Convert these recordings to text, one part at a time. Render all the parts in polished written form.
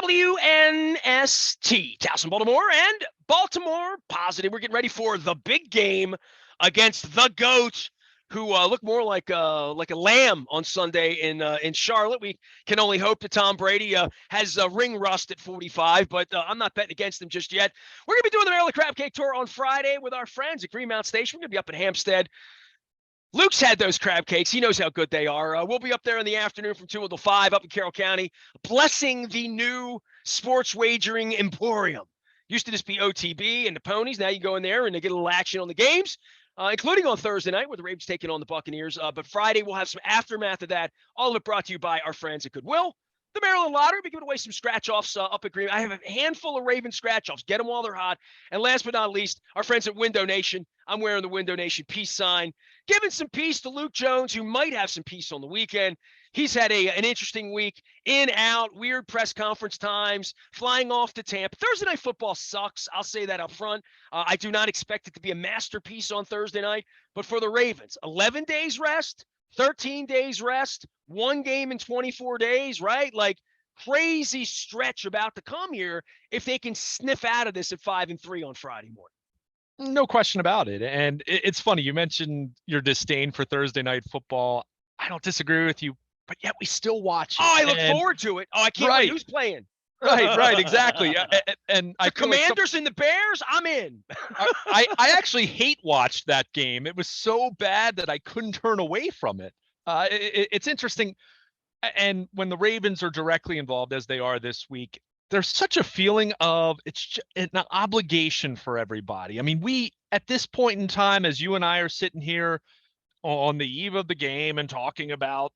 WNST, Towson, Baltimore, and Baltimore Positive. We're getting ready for the big game against the GOAT, who look more like a lamb on Sunday in Charlotte. We can only hope that Tom Brady has ring rust at 45, but I'm not betting against him just yet. We're going to be doing the Maryland Crab Cake Tour on Friday with our friends at Greenmount Station. We're going to be up in Hampstead. Luke's had those crab cakes. He knows how good they are. We'll be up there in the afternoon from 2 until 5 up in Carroll County, blessing the new sports wagering emporium. Used to just be OTB and the Ponies. Now you go in there and they get a little action on the games, including on Thursday night where the Ravens taking on the Buccaneers. But Friday we'll have some aftermath of that. All of it brought to you by our friends at Goodwill. The Maryland Lottery, we giving away some scratch-offs up at Green. I have a handful of Raven scratch-offs. Get them while they're hot. And last but not least, our friends at Window Nation. I'm wearing the Window Nation peace sign. Giving some peace to Luke Jones, who might have some peace on the weekend. He's had an interesting week, in, out, weird press conference times, flying off to Tampa. Thursday night football sucks. I'll say that up front. I do not expect it to be a masterpiece on Thursday night. But for the Ravens, 11 days rest, 13 days rest, one game in 24 days, right? Like crazy stretch about to come here if they can sniff out of this at 5-3 on Friday morning. No question about it. And it's funny. You mentioned your disdain for Thursday night football. I don't disagree with you, but yet we still watch it. Oh, I look forward to it. Oh, I can't wait. Who's playing? Right, exactly. And the Commanders and the Bears, I'm in. I actually hate watched that game. It was so bad that I couldn't turn away from it. It's interesting. And when the Ravens are directly involved, as they are this week, there's such a feeling of it's an obligation for everybody. I mean, we, at this point in time, as you and I are sitting here on the eve of the game and talking about,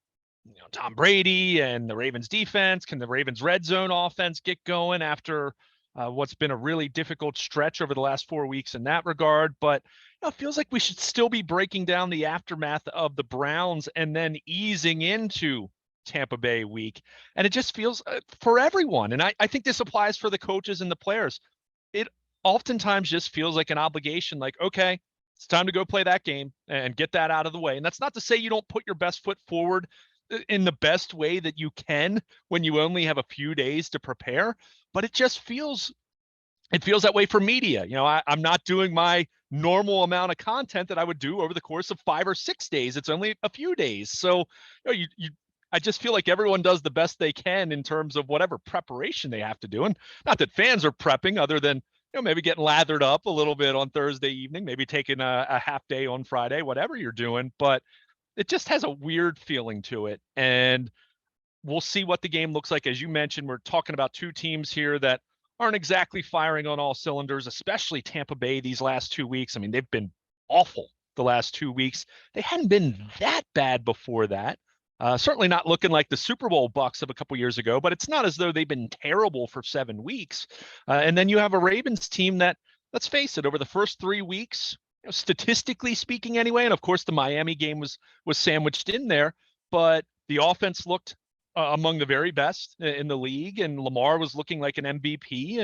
Tom Brady and the Ravens defense, can the Ravens red zone offense get going after what's been a really difficult stretch over the last 4 weeks in that regard? But it feels like we should still be breaking down the aftermath of the Browns and then easing into Tampa Bay week. And it just feels for everyone. And I think this applies for the coaches and the players. It oftentimes just feels like an obligation, like, okay, it's time to go play that game and get that out of the way. And that's not to say you don't put your best foot forward in the best way that you can when you only have a few days to prepare, but it feels that way for media. I'm not doing my normal amount of content that I would do over the course of 5 or 6 days. It's only a few days. So I just feel like everyone does the best they can in terms of whatever preparation they have to do. And not that fans are prepping other than, maybe getting lathered up a little bit on Thursday evening, maybe taking a half day on Friday, whatever you're doing. But it just has a weird feeling to it. And we'll see what the game looks like. As you mentioned, we're talking about two teams here that aren't exactly firing on all cylinders, especially Tampa Bay these last 2 weeks. I mean, they've been awful the last 2 weeks. They hadn't been that bad before that. Certainly not looking like the Super Bowl Bucs of a couple years ago, but it's not as though they've been terrible for 7 weeks. And then you have a Ravens team that, let's face it, over the first 3 weeks, statistically speaking anyway, and of course the Miami game was sandwiched in there, but the offense looked among the very best in the league, and Lamar was looking like an MVP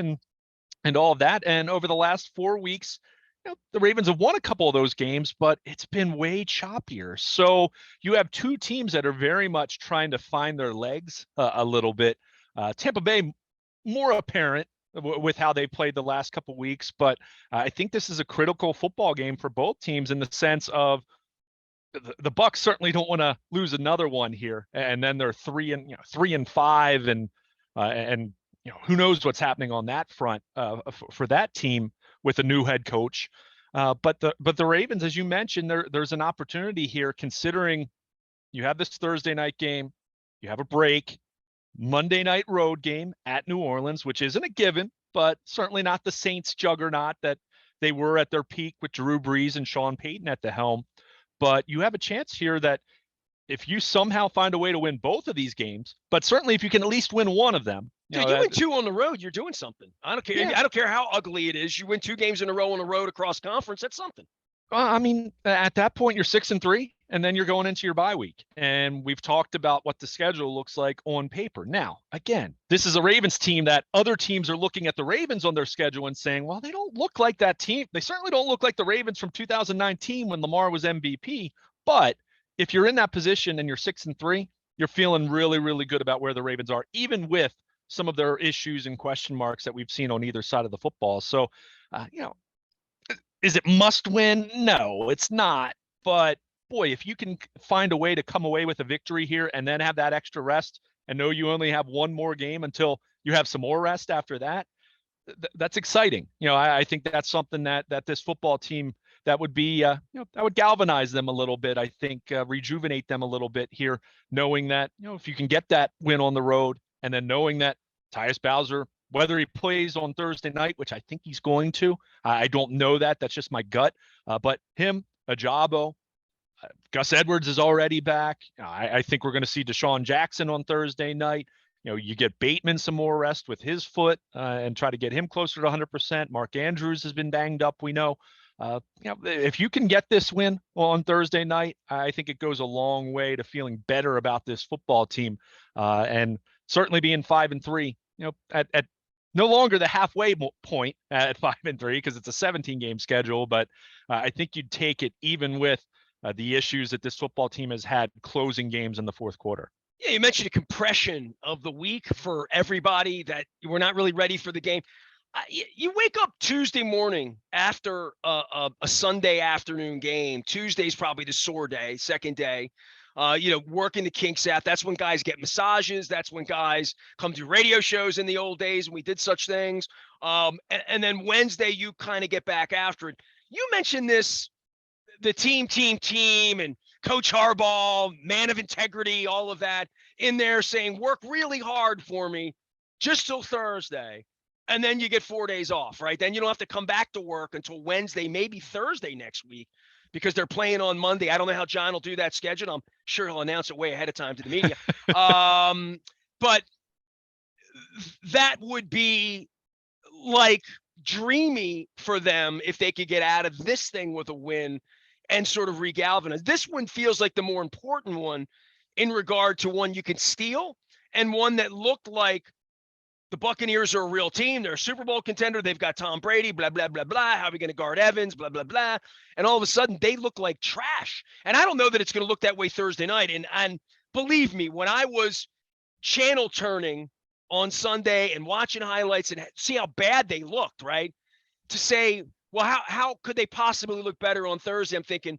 and all of that. And over the last 4 weeks, the Ravens have won a couple of those games, but it's been way choppier. So you have two teams that are very much trying to find their legs a little bit. Tampa Bay, more apparent with how they played the last couple of weeks, but I think this is a critical football game for both teams in the sense of the Bucs certainly don't want to lose another one here, and then they're 3-5, and who knows what's happening on that front for that team with a new head coach. But the Ravens, as you mentioned, there's an opportunity here, considering you have this Thursday night game, you have a break, Monday night road game at New Orleans, which isn't a given, but certainly not the Saints juggernaut that they were at their peak with Drew Brees and Sean Payton at the helm. But you have a chance here that if you somehow find a way to win both of these games, but certainly if you can at least win one of them. Dude, you win 2 on the road, you're doing something. I don't care. Yeah. I don't care how ugly it is. You win 2 games in a row on the road across conference. That's something. I mean, at that point, you're 6-3, and then you're going into your bye week. And we've talked about what the schedule looks like on paper. Now, again, this is a Ravens team that other teams are looking at the Ravens on their schedule and saying, well, they don't look like that team. They certainly don't look like the Ravens from 2019 when Lamar was MVP. But if you're in that position and you're 6-3, you're feeling really, really good about where the Ravens are, even with some of their issues and question marks that we've seen on either side of the football. So, is it must win? No, it's not. But boy, if you can find a way to come away with a victory here and then have that extra rest and know you only have one more game until you have some more rest after that, that's exciting. I think that's something that this football team, that would be, that would galvanize them a little bit. I think rejuvenate them a little bit here, knowing that, if you can get that win on the road and then knowing that Tyus Bowser, whether he plays on Thursday night, which I think he's going to, I don't know that. That's just my gut. But him, Ajabo, Gus Edwards is already back. I think we're going to see Deshaun Jackson on Thursday night. You get Bateman some more rest with his foot and try to get him closer to 100%. Mark Andrews has been banged up, we know. If you can get this win on Thursday night, I think it goes a long way to feeling better about this football team, and certainly being 5-3. At no longer the halfway point at 5-3 because it's a 17-game schedule, but I think you'd take it even with the issues that this football team has had closing games in the fourth quarter. Yeah, you mentioned a compression of the week for everybody, that we're not really ready for the game. You wake up Tuesday morning after a Sunday afternoon game. Tuesday's probably the sore day, second day. Working the kinks out. That's when guys get massages. That's when guys come to radio shows in the old days, and we did such things. And then Wednesday, you kind of get back after it. You mentioned this, the team, and Coach Harbaugh, man of integrity, all of that in there saying, work really hard for me just till Thursday. And then you get 4 days off, right? Then you don't have to come back to work until Wednesday, maybe Thursday next week, because they're playing on Monday. I don't know how John will do that schedule. I'm sure he'll announce it way ahead of time to the media. But that would be like dreamy for them if they could get out of this thing with a win and sort of regalvanize. This one feels like the more important one in regard to one you can steal, and one that looked like the Buccaneers are a real team. They're a Super Bowl contender. They've got Tom Brady, blah, blah, blah, blah. How are we going to guard Evans, blah, blah, blah. And all of a sudden, they look like trash. And I don't know that it's going to look that way Thursday night. And believe me, when I was channel turning on Sunday and watching highlights and see how bad they looked, right, to say, well, how could they possibly look better on Thursday? I'm thinking,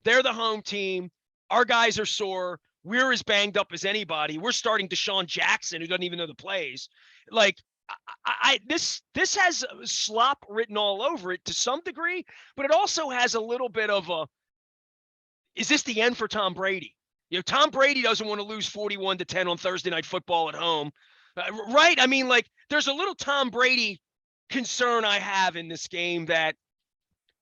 they're the home team. Our guys are sore. We're as banged up as anybody. We're starting Deshaun Jackson, who doesn't even know the plays. Like, this has slop written all over it to some degree, but it also has a little bit of a, is this the end for Tom Brady? Tom Brady doesn't want to lose 41-10 on Thursday Night Football at home, right? I mean, like, there's a little Tom Brady concern I have in this game, that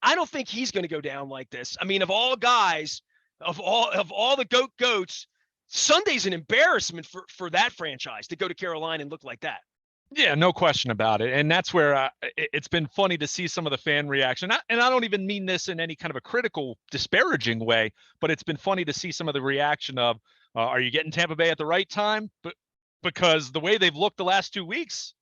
I don't think he's going to go down like this. I mean, of all guys, of all the goats, Sunday's an embarrassment for that franchise to go to Carolina and look like that. Yeah, no question about it. And that's where it's been funny to see some of the fan reaction. And I don't even mean this in any kind of a critical, disparaging way, but it's been funny to see some of the reaction of, are you getting Tampa Bay at the right time? But because the way they've looked the last 2 weeks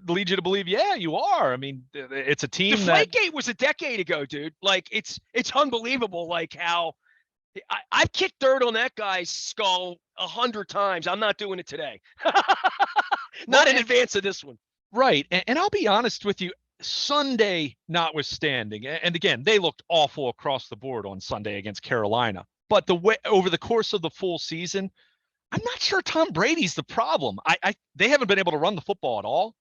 leads you to believe, yeah, you are. I mean, it's a team Deflategate was a decade ago, dude. Like, it's unbelievable, like, how I've kicked dirt on that guy's skull 100 times. I'm not doing it today. Not in advance of this one. Right. And I'll be honest with you, Sunday notwithstanding, and again, they looked awful across the board on Sunday against Carolina. But the way over the course of the full season, I'm not sure Tom Brady's the problem. They haven't been able to run the football at all.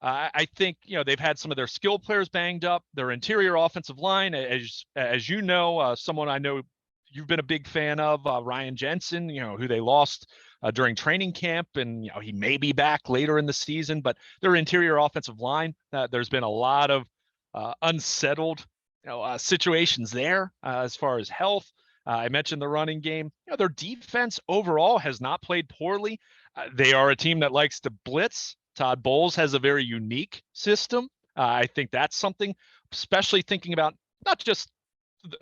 I think, they've had some of their skill players banged up. Their interior offensive line, as you know, someone I know you've been a big fan of, Ryan Jensen, who they lost during training camp, and he may be back later in the season. But their interior offensive line, there's been a lot of unsettled situations there as far as health. I mentioned the running game. Their defense overall has not played poorly. They are a team that likes to blitz. Todd Bowles has a very unique system. I think that's something, especially thinking about not just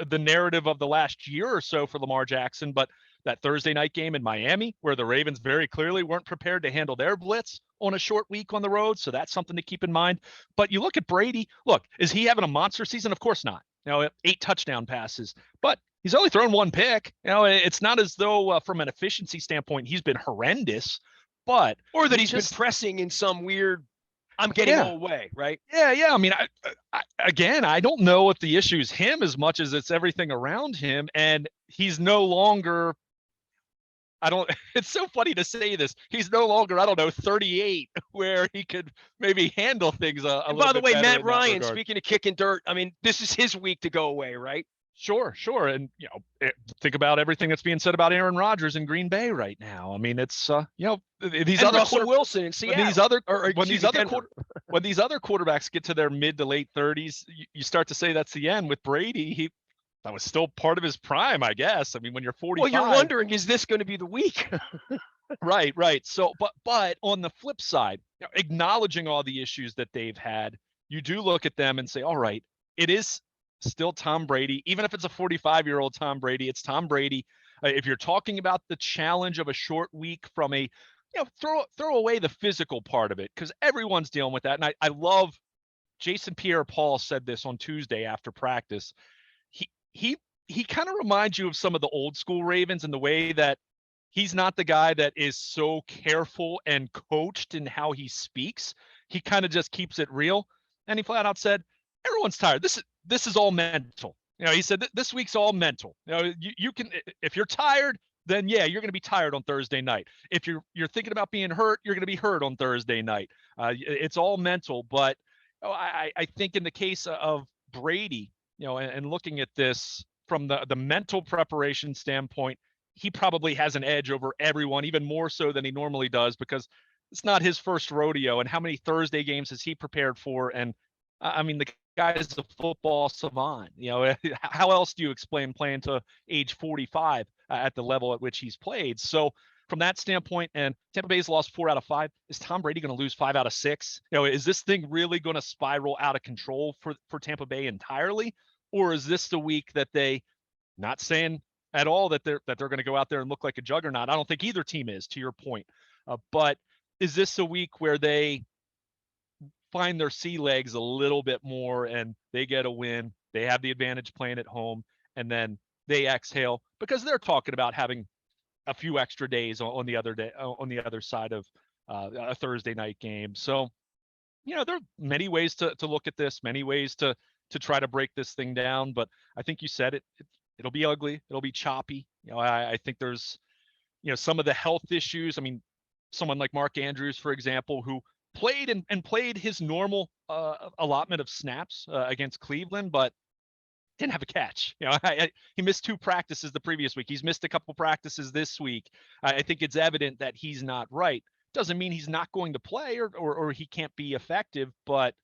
the narrative of the last year or so for Lamar Jackson, but that Thursday night game in Miami, where the Ravens very clearly weren't prepared to handle their blitz on a short week on the road. So that's something to keep in mind. But you look at Brady, is he having a monster season? Of course not. 8 touchdown passes, but he's only thrown 1 pick. It's not as though from an efficiency standpoint, he's been horrendous, but or that we he's been just pressing in some weird I'm getting yeah. all way, right? Yeah. I mean, again, I don't know if the issue is him as much as it's everything around him, and he's no longer. I don't. It's so funny to say this. He's no longer, I don't know, 38, where he could maybe handle things a And little by the bit way, better Matt in that Ryan, regard. speaking of kicking dirt, I mean, this is his week to go away, right? Sure. And think about everything that's being said about Aaron Rodgers in Green Bay right now. I mean, it's these And other Russell Wilson in when these Seattle, other or when excuse these me, other Denver. when these other quarterbacks get to their mid to late 30s, you start to say that's the end. With Brady, that was still part of his prime, I guess. I mean, when you're Well, you're 45, wondering, is this going to be the week? right. So, but on the flip side, acknowledging all the issues that they've had, you do look at them and say, all right, it is still Tom Brady. Even if it's a 45-year-old Tom Brady, it's Tom Brady. If you're talking about the challenge of a short week from a, throw away the physical part of it, because everyone's dealing with that. And I love Jason Pierre-Paul said this on Tuesday after practice. He he he kind of reminds you of some of the old school Ravens in the way that he's not the guy that is so careful and coached in how he speaks. He kind of just keeps it real. And he flat out said, everyone's tired. This is all mental. He said this week's all mental. You can, if you're tired, then yeah, you're going to be tired on Thursday night. If you're thinking about being hurt, you're going to be hurt on Thursday night. It's all mental. But I think in the case of Brady, and looking at this from the mental preparation standpoint, he probably has an edge over everyone, even more so than he normally does, because it's not his first rodeo. And how many Thursday games has he prepared for? And I mean, the guy is a football savant. How else do you explain playing to age 45 at the level at which he's played? So from that standpoint, and Tampa Bay's lost 4 out of 5. Is Tom Brady going to lose 5 out of 6? Is this thing really going to spiral out of control for Tampa Bay entirely? Or is this the week that they, not saying at all that they're going to go out there and look like a juggernaut? I don't think either team is, to your point. But is this a week where they find their sea legs a little bit more and they get a win? They have the advantage playing at home, and then they exhale because they're talking about having a few extra days on the other side of a Thursday night game. So, there are many ways to look at this, many ways to try to break this thing down. But I think you said it'll be ugly. It'll be choppy. I think there's, some of the health issues. I mean, someone like Mark Andrews, for example, who played and played his normal allotment of snaps against Cleveland, but didn't have a catch. He missed 2 practices the previous week. He's missed a couple practices this week. I think it's evident that he's not right. Doesn't mean he's not going to play or he can't be effective, but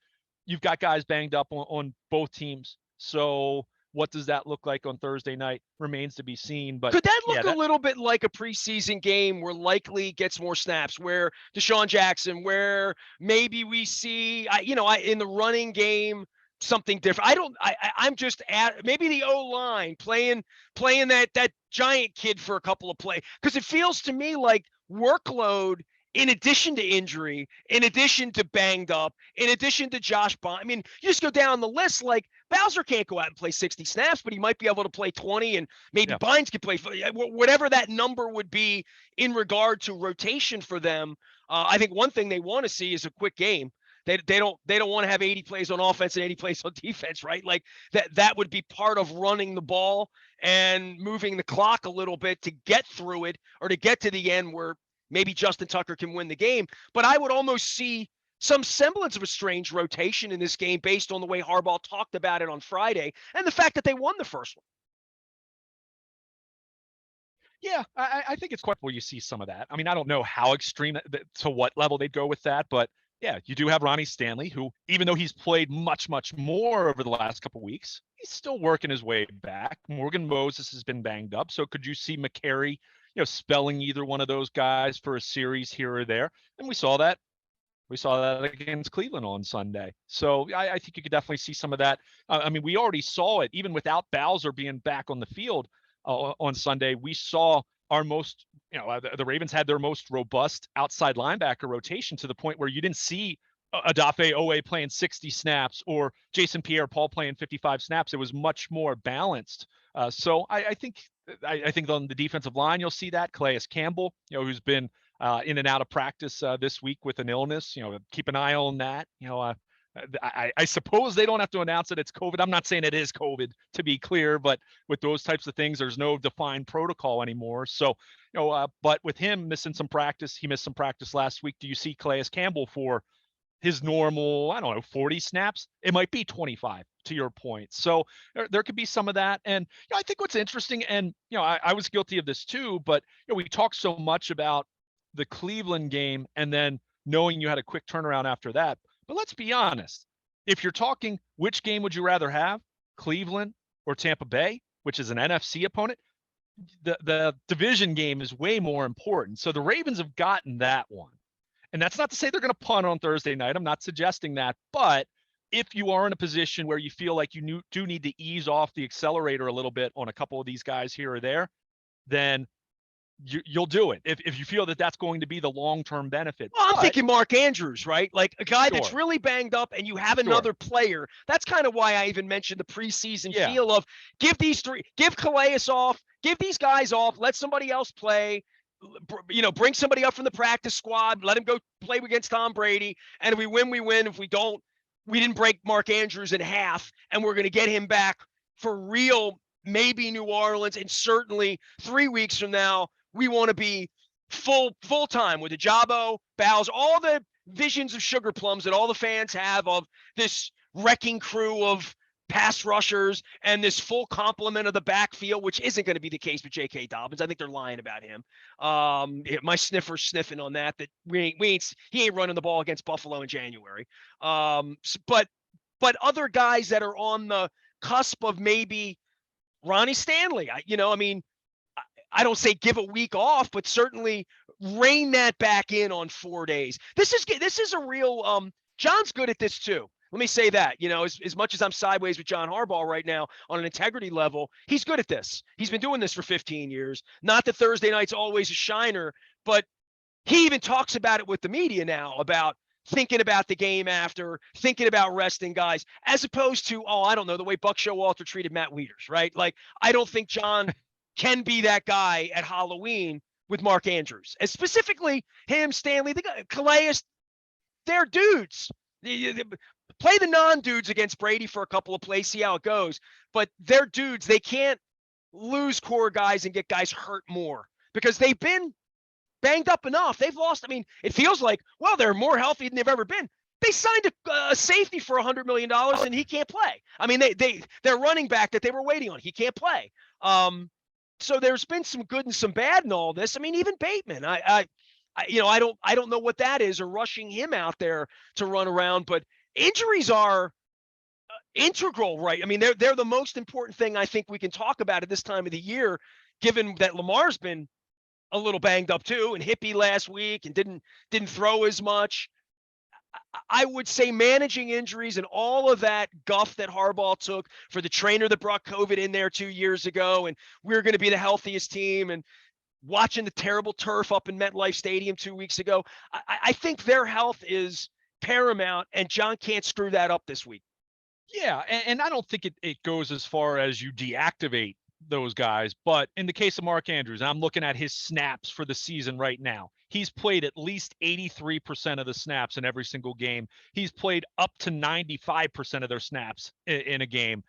you've got guys banged up on both teams. So what does that look like on Thursday night remains to be seen. But could that yeah, look a little bit like a preseason game where likely gets more snaps, where Deshaun Jackson, where maybe we see, in the running game, something different? I'm just at maybe the O-line playing that giant kid for a couple of plays, because it feels to me like workload, in addition to injury, in addition to banged up, in addition to Josh Bond. I mean, you just go down the list. Like, Bowser can't go out and play 60 snaps, but he might be able to play 20, and maybe Bynes could play whatever that number would be in regard to rotation for them. I think one thing they want to see is a quick game. They don't want to have 80 plays on offense and 80 plays on defense, right? Like that would be part of running the ball and moving the clock a little bit to get through it, or to get to the end where maybe Justin Tucker can win the game. But I would almost see some semblance of a strange rotation in this game based on the way Harbaugh talked about it on Friday and the fact that they won the first one. Yeah, I think it's quite where you see some of that. I mean, I don't know how extreme to what level they'd go with that, but yeah, you do have Ronnie Stanley, who, even though he's played much, much more over the last couple of weeks, he's still working his way back. Morgan Moses has been banged up. So could you see McCary, spelling either one of those guys for a series here or there? And we saw that. We saw that against Cleveland on Sunday. So I think you could definitely see some of that. I mean, we already saw it even without Bowser being back on the field on Sunday. We saw our most, the Ravens had their most robust outside linebacker rotation, to the point where you didn't see Odafe Owe playing 60 snaps or Jason Pierre-Paul playing 55 snaps. It was much more balanced. So I think on the defensive line, you'll see that. Calais Campbell, who's been in and out of practice this week with an illness. Keep an eye on that. I suppose they don't have to announce that it's COVID. I'm not saying it is COVID, to be clear, but with those types of things, there's no defined protocol anymore. So, but with him missing some practice, he missed some practice last week. Do you see Calais Campbell for his normal, I don't know, 40 snaps? It might be 25, to your point. So there could be some of that. And I think what's interesting, and I was guilty of this too, but we talk so much about the Cleveland game and then knowing you had a quick turnaround after that. But let's be honest. If you're talking which game would you rather have, Cleveland or Tampa Bay, which is an NFC opponent, the division game is way more important. So the Ravens have gotten that one. And that's not to say they're going to punt on Thursday night. I'm not suggesting that. But if you are in a position where you feel like you do need to ease off the accelerator a little bit on a couple of these guys here or there, then you'll do it if you feel that that's going to be the long-term benefit. Well, I'm thinking Mark Andrews, right? Like a guy that's really banged up and you have another player. That's kind of why I even mentioned the preseason feel of give Calais off, give these guys off, let somebody else play, bring somebody up from the practice squad, let him go play against Tom Brady. And if we win, we win. If we don't, we didn't break Mark Andrews in half, and we're going to get him back for real, maybe New Orleans, and certainly 3 weeks from now, we want to be full time with Ajabo, Bowles, all the visions of sugar plums that all the fans have of this wrecking crew of pass rushers and this full complement of the backfield, which isn't going to be the case with J.K. Dobbins. I think they're lying about him. My sniffer's sniffing on that he ain't running the ball against Buffalo in January. But other guys that are on the cusp of maybe Ronnie Stanley, I don't say give a week off, but certainly rein that back in on 4 days. This is a real John's good at this too. Let me say that, as much as I'm sideways with John Harbaugh right now on an integrity level, he's good at this. He's been doing this for 15 years. Not that Thursday night's always a shiner, but he even talks about it with the media now about thinking about the game after, thinking about resting guys, as opposed to, I don't know, the way Buck Showalter treated Matt Wieters, right? Like, I don't think John can be that guy at Halloween with Mark Andrews. And specifically him, Stanley, Calais, they're dudes. Play the non-dudes against Brady for a couple of plays, see how it goes. But they're dudes. They can't lose core guys and get guys hurt more because they've been banged up enough. They've lost. It feels like, they're more healthy than they've ever been. They signed a safety for $100 million and he can't play. Their running back that they were waiting on, he can't play. So there's been some good and some bad in all this. Even Bateman, I don't know what that is, or rushing him out there to run around, but injuries are integral, right? They're the most important thing I think we can talk about at this time of the year, given that Lamar's been a little banged up too, and hippie last week and didn't throw as much. I would say managing injuries and all of that guff that Harbaugh took for the trainer that brought COVID in there 2 years ago, and we're going to be the healthiest team, and watching the terrible turf up in MetLife Stadium 2 weeks ago, I think their health is paramount, and John can't screw that up this week. Yeah, and I don't think it goes as far as you deactivate those guys, but in the case of Mark Andrews, I'm looking at his snaps for the season right now. He's played at least 83% of the snaps in every single game. He's played up to 95% of their snaps in a game.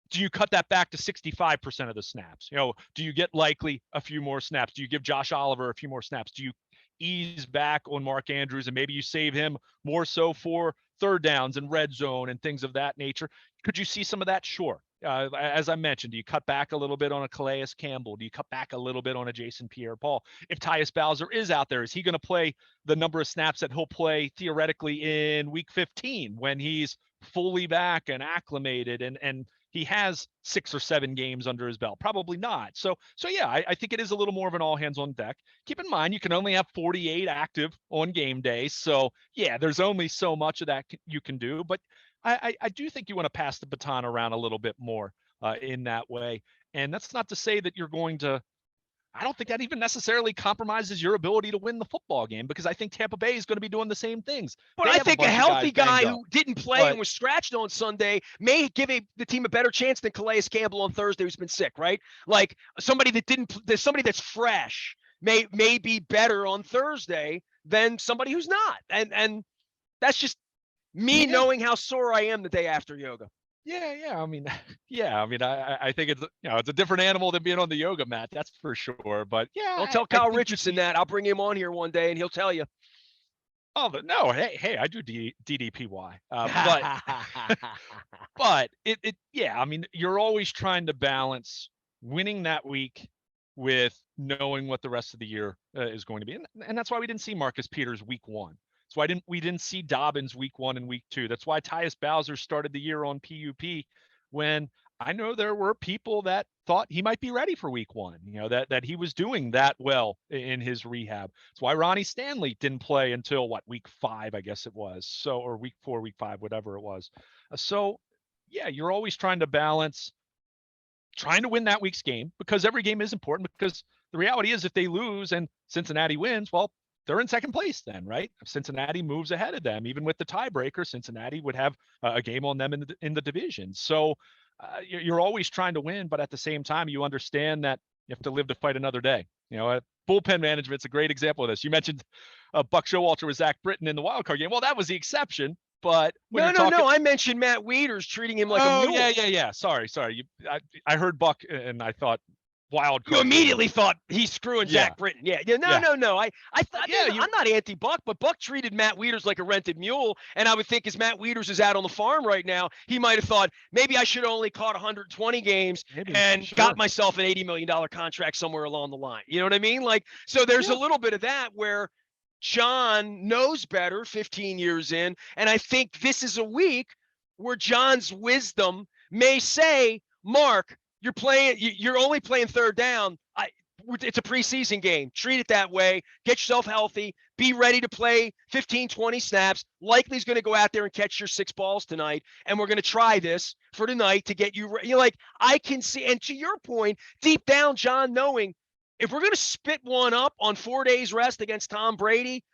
Do you cut that back to 65% of the snaps? Do you get Likely a few more snaps? Do you give Josh Oliver a few more snaps? Do you ease back on Mark Andrews and maybe you save him more so for third downs and red zone and things of that nature? Could you see some of that? Sure. As I mentioned, do you cut back a little bit on a Calais Campbell? Do you cut back a little bit on a Jason Pierre-Paul? If Tyus Bowser is out there, is he going to play the number of snaps that he'll play theoretically in week 15 when he's fully back and acclimated and he has 6 or 7 games under his belt? Probably not. So yeah, I think it is a little more of an all hands on deck. Keep in mind, you can only have 48 active on game day. So yeah, there's only so much of that you can do, but I do think you want to pass the baton around a little bit more in that way. And that's not to say that you're going to, I don't think that even necessarily compromises your ability to win the football game, because I think Tampa Bay is going to be doing the same things. But I think a healthy guy who didn't play and was scratched on Sunday may give the team a better chance than Calais Campbell on Thursday, who's been sick, right? Like somebody that's fresh may be better on Thursday than somebody who's not. And that's just me knowing how sore I am the day after yoga. Yeah. I mean, I think it's it's a different animal than being on the yoga mat. That's for sure. But yeah, Don't tell I Kyle think Richardson that. I'll bring him on here one day and he'll tell you. Oh, but no, hey, I do DDPY. But yeah, I mean, you're always trying to balance winning that week with knowing what the rest of the year is going to be, and that's why we didn't see Marcus Peters week 1. That's why we didn't see Dobbins week 1 and week 2. That's why Tyus Bowser started the year on PUP when I know there were people that thought he might be ready for week 1, that he was doing that well in his rehab. That's why Ronnie Stanley didn't play until week 5, I guess it was. So, or week 4, week 5, whatever it was. So yeah, you're always trying to balance trying to win that week's game because every game is important, because the reality is if they lose and Cincinnati wins, well, they're in second place then, right? If Cincinnati moves ahead of them, even with the tiebreaker, Cincinnati would have a game on them in the division. So you're always trying to win, but at the same time, you understand that you have to live to fight another day. Bullpen management's a great example of this. You mentioned Buck Showalter with Zach Britton in the wild card game. Well, that was the exception. But no. I mentioned Matt Wieters treating him like a mule. Yeah. Sorry. I heard Buck and I thought wild card. You immediately thought he's screwing Zach Britton. Yeah. No. I thought I'm not anti-Buck, but Buck treated Matt Wieters like a rented mule. And I would think as Matt Wieters is out on the farm right now, he might have thought maybe I should have only caught 120 games and got myself an $80 million contract somewhere along the line. You know what I mean? So there's a little bit of that where John knows better 15 years in. And I think this is a week where John's wisdom may say, Mark, you're only playing third down. It's a preseason game. Treat it that way. Get yourself healthy. Be ready to play 15, 20 snaps. Likely he's going to go out there and catch your 6 balls tonight. And we're going to try this for tonight to get you. I can see. And to your point, deep down, John, knowing if we're going to spit one up on 4 days rest against Tom Brady,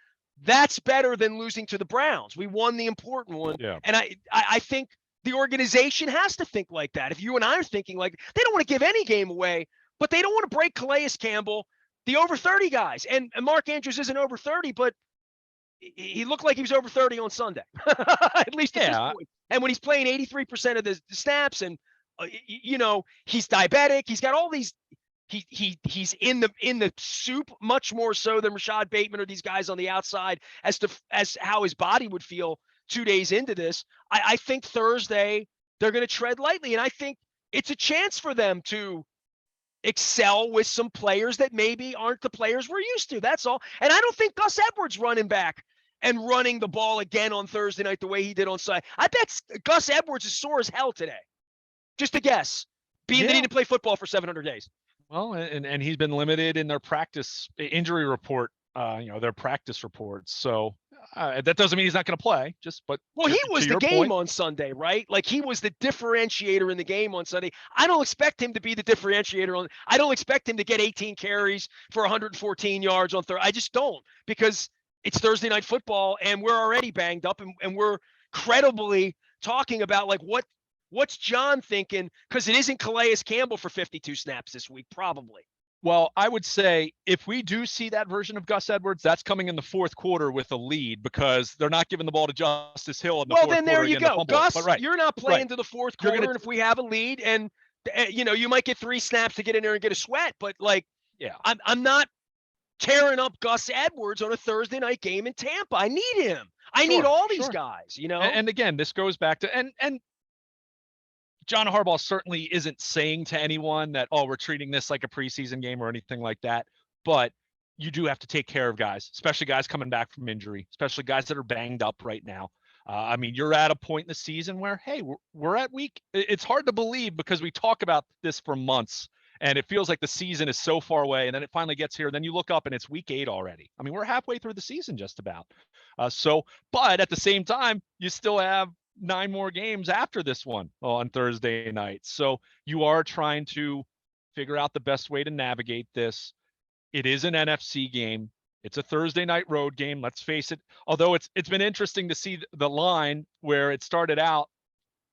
that's better than losing to the Browns. We won the important one. Yeah. And I think the organization has to think like that. If you and I are thinking like they don't want to give any game away, but they don't want to break Calais Campbell, the over 30 guys. And Mark Andrews isn't over 30, but he looked like he was over 30 on Sunday, at least at this point. And when he's playing 83% of the snaps and, he's diabetic, he's got all these – he's in the soup much more so than Rashad Bateman or these guys on the outside as how his body would feel 2 days into this. I think Thursday they're going to tread lightly, and I think it's a chance for them to excel with some players that maybe aren't the players we're used to. That's all. And I don't think Gus Edwards running back and running the ball again on Thursday night the way he did on Sunday. I bet Gus Edwards is sore as hell today. Just a guess, being that he didn't play football for 700 days. Well, and he's been limited in their practice injury report, their practice reports. So that doesn't mean he's not going to play. He was the game on Sunday, right? Like he was the differentiator in the game on Sunday. I don't expect him to be the differentiator I don't expect him to get 18 carries for 114 yards on Thursday. I just don't, because it's Thursday night football and we're already banged up and we're credibly talking about what's John thinking? Because it isn't Calais Campbell for 52 snaps this week, probably. Well, I would say if we do see that version of Gus Edwards, that's coming in the fourth quarter with a lead because they're not giving the ball to Justice Hill in the fourth quarter. Well, then there you go. Gus, you're not playing to the fourth quarter, and if we have a lead and, you might get 3 snaps to get in there and get a sweat, but I'm not tearing up Gus Edwards on a Thursday night game in Tampa. I need him. I need all these guys, And again, this goes back to, and John Harbaugh certainly isn't saying to anyone that, we're treating this like a preseason game or anything like that. But you do have to take care of guys, especially guys coming back from injury, especially guys that are banged up right now. I mean, you're at a point in the season where, hey, we're at week. It's hard to believe because we talk about this for months and it feels like the season is so far away. And then it finally gets here. Then you look up and it's week 8 already. I mean, we're halfway through the season just about. But at the same time, you still have 9 more games after this one on Thursday night. So you are trying to figure out the best way to navigate this. It is an NFC game. It's a Thursday night road game. Let's face it. Although it's been interesting to see the line where it started out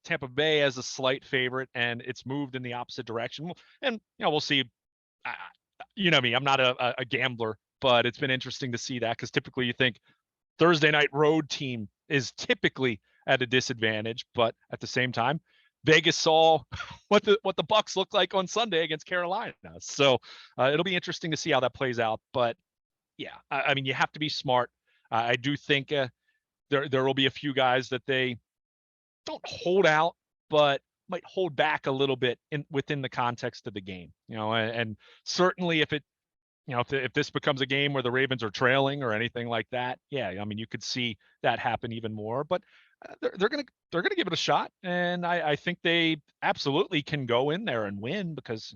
Tampa Bay as a slight favorite and it's moved in the opposite direction. And we'll see. you know me, I'm not a gambler, but it's been interesting to see that because typically you think Thursday night road team is typically at a disadvantage, but at the same time, Vegas saw what the Bucs look like on Sunday against Carolina. So it'll be interesting to see how that plays out. But yeah, I mean, you have to be smart. I do think there will be a few guys that they don't hold out, but might hold back a little bit within the context of the game. And certainly if it if this becomes a game where the Ravens are trailing or anything like that, yeah, I mean, you could see that happen even more. But they're gonna give it a shot, and I think they absolutely can go in there and win because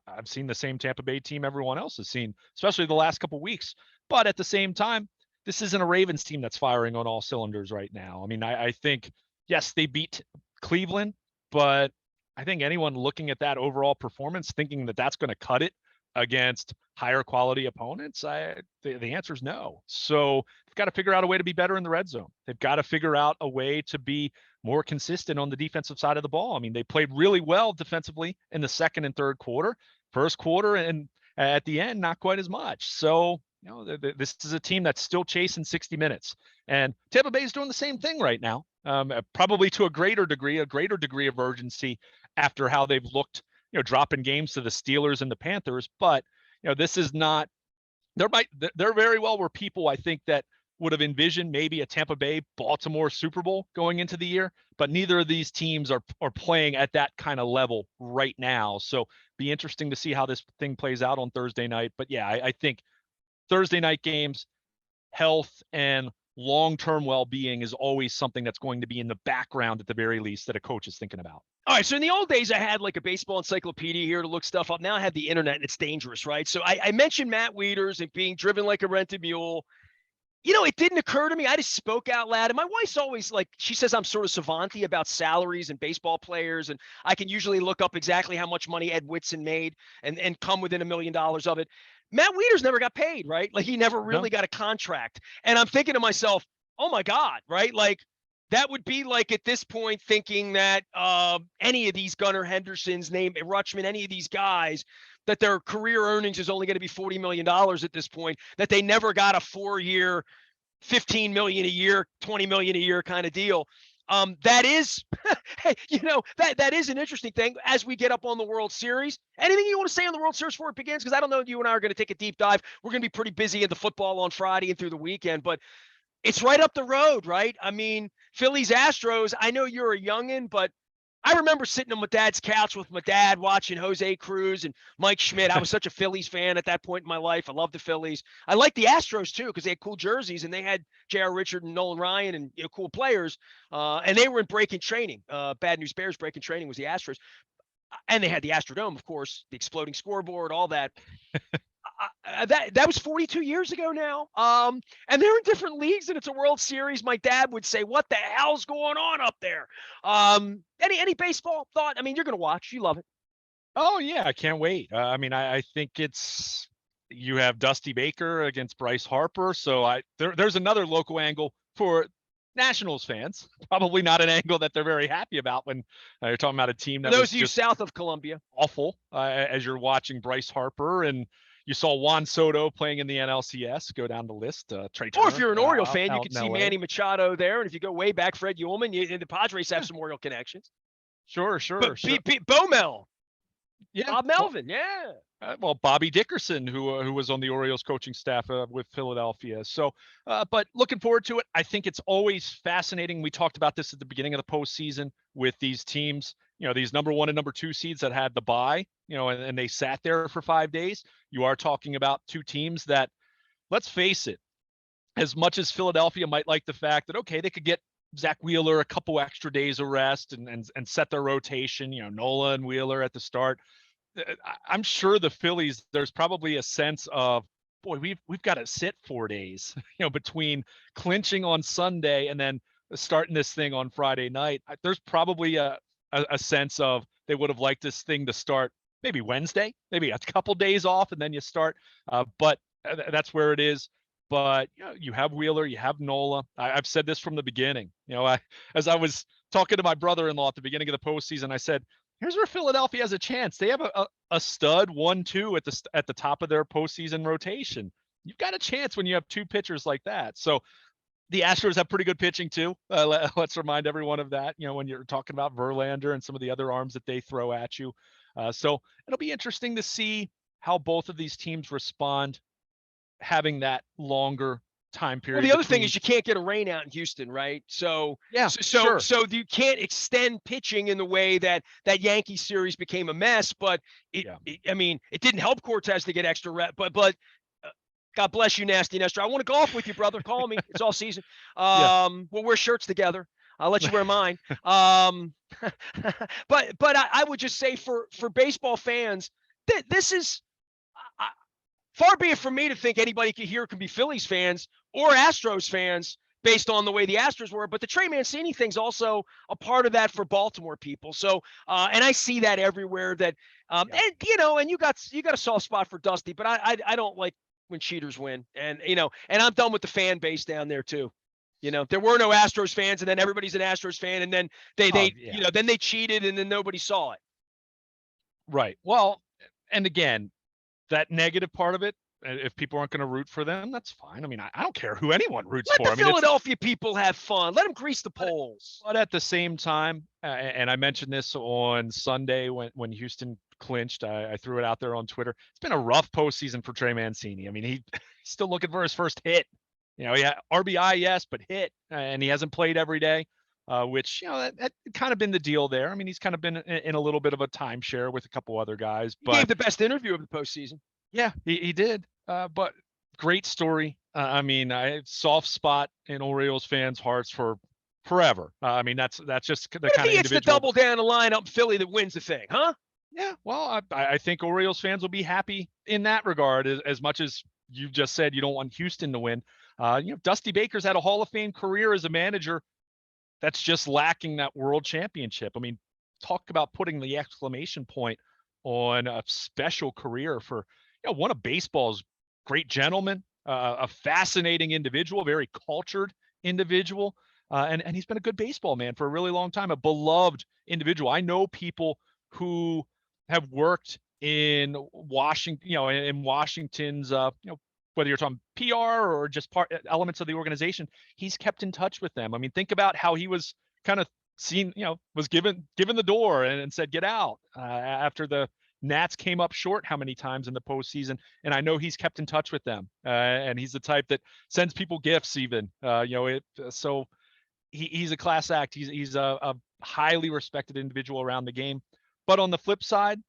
I've seen the same Tampa Bay team everyone else has seen, especially the last couple of weeks. But at the same time, this isn't a Ravens team that's firing on all cylinders right now. I mean, I think yes, they beat Cleveland, but I think anyone looking at that overall performance, thinking that that's going to cut it against higher quality opponents, the answer is no. So they've got to figure out a way to be better in the red zone. They've got to figure out a way to be more consistent on the defensive side of the ball. I mean, they played really well defensively in the second and third quarter. First quarter and at the end, not quite as much. So this is a team that's still chasing 60 minutes, and Tampa Bay is doing the same thing right now. Probably to a greater degree of urgency after how they've looked, dropping games to the Steelers and the Panthers. But, this is not, there very well were people I think that would have envisioned maybe a Tampa Bay Baltimore Super Bowl going into the year, but neither of these teams are playing at that kind of level right now. So be interesting to see how this thing plays out on Thursday night. But yeah, I think Thursday night games, health and long-term well-being is always something that's going to be in the background at the very least that a coach is thinking about. All right, so in the old days, I had like a baseball encyclopedia here to look stuff up. Now I have the internet, and it's dangerous, right? So I mentioned Matt Wieters and being driven like a rented mule. It didn't occur to me. I just spoke out loud. And my wife's always like, she says I'm sort of savanty about salaries and baseball players. And I can usually look up exactly how much money Ed Whitson made and come within $1 million of it. Matt Wieters never got paid, right? Like he never really got a contract. And I'm thinking to myself, oh my God, right? Like that would be like at this point thinking that any of these Gunnar Hendersons, Rutschman, any of these guys, that their career earnings is only going to be $40 million at this point, that they never got a 4-year, $15 million a year, $20 million a year kind of deal. That is, that is an interesting thing as we get up on the World Series. Anything you want to say on the World Series before it begins? Because I don't know if you and I are going to take a deep dive. We're going to be pretty busy in the football on Friday and through the weekend, but it's right up the road, right? I mean, Phillies Astros, I know you're a youngin', but I remember sitting on my dad's couch with my dad watching Jose Cruz and Mike Schmidt. I was such a Phillies fan at that point in my life. I loved the Phillies. I liked the Astros too because they had cool jerseys and they had J.R. Richard and Nolan Ryan and cool players. And they were in breaking training. Bad News Bears breaking training was the Astros. And they had the Astrodome, of course, the exploding scoreboard, all that. That was 42 years ago now. And they're in different leagues and it's a World Series. My dad would say, what the hell's going on up there? Any baseball thought? I mean, you're going to watch, you love it. Oh yeah. I can't wait. I mean, I think you have Dusty Baker against Bryce Harper. So there's another local angle for Nationals fans, probably not an angle that they're very happy about when you're talking about a team that those was of you just south of Columbia, awful as you're watching Bryce Harper and you saw Juan Soto playing in the NLCS go down the list. Trey Turner, or if you're an Oriole fan, you can see LA. Manny Machado there. And if you go way back, Fred Ullman, the Padres have some Oriole connections. Sure. Bomel. Yeah. Bob Melvin. Yeah. Well, Bobby Dickerson, who was on the Orioles coaching staff with Philadelphia. So, but looking forward to it. I think it's always fascinating. We talked about this at the beginning of the postseason with these teams, these number 1 and number 2 seeds that had the bye, and they sat there for 5 days. You are talking about two teams that, let's face it, as much as Philadelphia might like the fact that, okay, they could get Zach Wheeler a couple extra days of rest and set their rotation, Nola and Wheeler at the start. I'm sure the Phillies, there's probably a sense of, boy, we've got to sit 4 days, between clinching on Sunday and then starting this thing on Friday night. There's probably a sense of they would have liked this thing to start maybe Wednesday, maybe a couple days off, and then you start. But that's where it is. But you have Wheeler, you have Nola. I've said this from the beginning. As I was talking to my brother-in-law at the beginning of the postseason, I said, here's where Philadelphia has a chance. They have a stud 1-2 at the top of their postseason rotation. You've got a chance when you have two pitchers like that. So the Astros have pretty good pitching too. Let's remind everyone of that. When you're talking about Verlander and some of the other arms that they throw at you. So it'll be interesting to see how both of these teams respond, having that longer time Well, period. the other thing is you can't get a rain out in Houston, right? So yeah, so sure. so you can't extend pitching in the way that Yankee series became a mess. But I mean, it didn't help Cortez to get extra rep. But God bless you, Nasty Nestor. I want to golf with you, brother. Call me. It's all season. Yeah. We'll wear shirts together. I'll let you wear mine. But I would just say for baseball fans, this is far be it from me to think anybody here can be Phillies fans or Astros fans based on the way the Astros were. But the Trey Mancini thing's also a part of that for Baltimore people. So, and I see that everywhere. That, and you got a soft spot for Dusty, but I don't like when cheaters win, and and I'm done with the fan base down there too. There were no Astros fans, and then everybody's an Astros fan, and then then they cheated, and then nobody saw it. Right. Well, and again, that negative part of it, if people aren't going to root for them, that's fine. I mean, I don't care who anyone roots for. Let the Philadelphia people have fun. Let them grease the polls. But at the same time, and I mentioned this on Sunday when Houston clinched, I threw it out there on Twitter. It's been a rough postseason for Trey Mancini. I mean, he's still looking for his first hit. He had RBI, yes, but hit, and he hasn't played every day. Which that kind of been the deal there. I mean, he's kind of been in a little bit of a timeshare with a couple other guys. But he gave the best interview of the postseason. Yeah, he did. But great story. I mean, I soft spot in Orioles fans' hearts for forever. I mean, that's just the kind of individual. It's the double down the lineup Philly that wins the thing, huh? Yeah. Well, I think Orioles fans will be happy in that regard, as much as you've just said you don't want Houston to win. Dusty Baker's had a Hall of Fame career as a manager. That's just lacking that world championship. I mean, talk about putting the exclamation point on a special career for one of baseball's great gentlemen, a fascinating individual, very cultured individual, and he's been a good baseball man for a really long time, a beloved individual. I know people who have worked in Washington, in Washington's, whether you're talking PR or just elements of the organization, he's kept in touch with them. I mean, think about how he was kind of seen, was given the door and said, get out after the Nats came up short how many times in the postseason. And I know he's kept in touch with them. And he's the type that sends people gifts even, so he's a class act. He's a highly respected individual around the game. But on the flip side,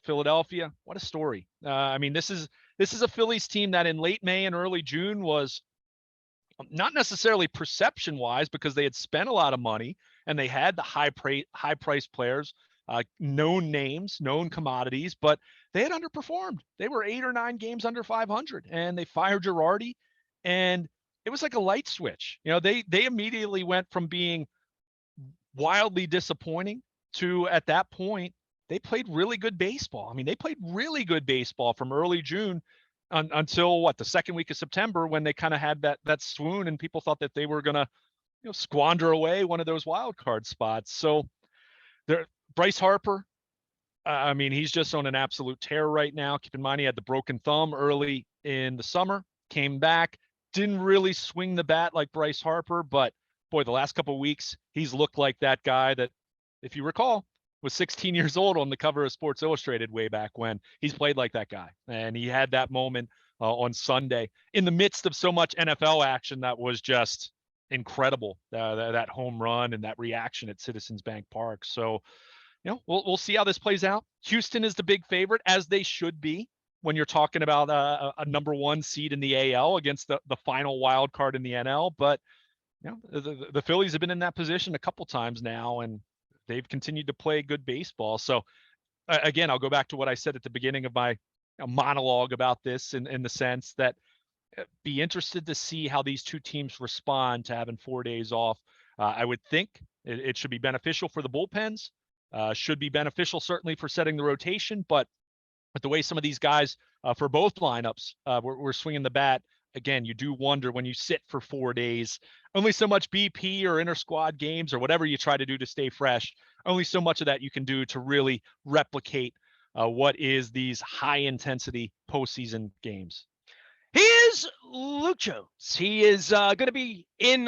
Philadelphia, what a story. I mean, this is a Phillies team that in late May and early June was not necessarily perception wise, because they had spent a lot of money and they had the high price players, known names, known commodities, but they had underperformed. They were 8 or 9 games under 500, and they fired Girardi, and it was like a light switch. They immediately went from being wildly disappointing to, at that point, they played really good baseball. I mean, they played really good baseball from early June until the second week of September, when they kind of had that swoon and people thought that they were going to squander away one of those wild card spots. So Bryce Harper, I mean, he's just on an absolute tear right now. Keep in mind, he had the broken thumb early in the summer, came back, didn't really swing the bat like Bryce Harper, but boy, the last couple of weeks, he's looked like that guy that, if you recall, was 16 years old on the cover of Sports Illustrated way back when. He's played like that guy. And he had that moment on Sunday in the midst of so much NFL action that was just incredible, that home run and that reaction at Citizens Bank Park. So, we'll see how this plays out. Houston is the big favorite, as they should be, when you're talking about a number 1 seed in the AL against the final wild card in the NL. But the Phillies have been in that position a couple times now, and they've continued to play good baseball. So again, I'll go back to what I said at the beginning of my monologue about this, in the sense that be interested to see how these two teams respond to having 4 days off. I would think it should be beneficial for the bullpens, should be beneficial certainly for setting the rotation, but the way some of these guys for both lineups were swinging the bat, again, you do wonder when you sit for 4 days, only so much BP or inter squad games or whatever you try to do to stay fresh, only so much of that you can do to really replicate what is these high intensity postseason games. He is Luke Jones. He is going to be in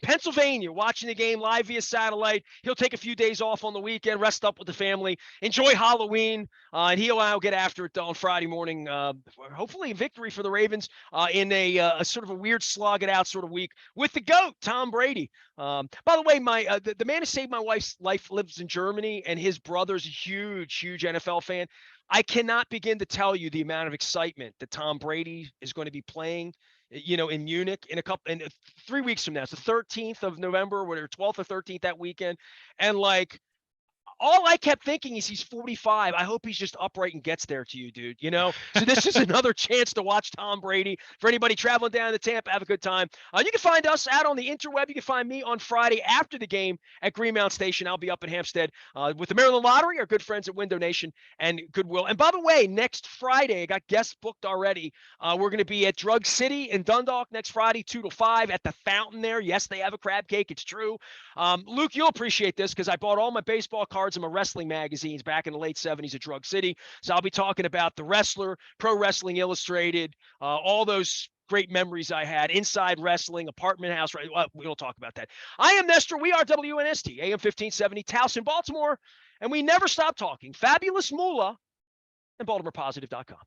Pennsylvania watching the game live via satellite. He'll take a few days off on the weekend, rest up with the family, enjoy Halloween, and he'll get after it on Friday morning. Hopefully, a victory for the Ravens in a sort of a weird slog it out sort of week with the GOAT, Tom Brady. By the way, the man who saved my wife's life lives in Germany, and his brother's a huge NFL fan. I cannot begin to tell you the amount of excitement that Tom Brady is going to be playing, in Munich in 3 weeks from now. It's the 13th of November, or 12th or 13th that weekend. And like, all I kept thinking is he's 45. I hope he's just upright and gets there to you, dude. So this is another chance to watch Tom Brady. For anybody traveling down to Tampa, have a good time. You can find us out on the interweb. You can find me on Friday after the game at Greenmount Station. I'll be up in Hampstead with the Maryland Lottery, our good friends at Window Nation and Goodwill. And by the way, next Friday, I got guests booked already. We're going to be at Drug City in Dundalk next Friday, 2 to 5 at the Fountain there. Yes, they have a crab cake. It's true. Luke, you'll appreciate this because I bought all my baseball cards and my wrestling magazines back in the late 70s at Drug City. So I'll be talking about The Wrestler, Pro Wrestling Illustrated, all those great memories I had, Inside Wrestling, Apartment House. Right? Well, we'll talk about that. I am Nestor. We are WNST, AM 1570, Towson, Baltimore. And we never stop talking. Fabulous Moolah and BaltimorePositive.com.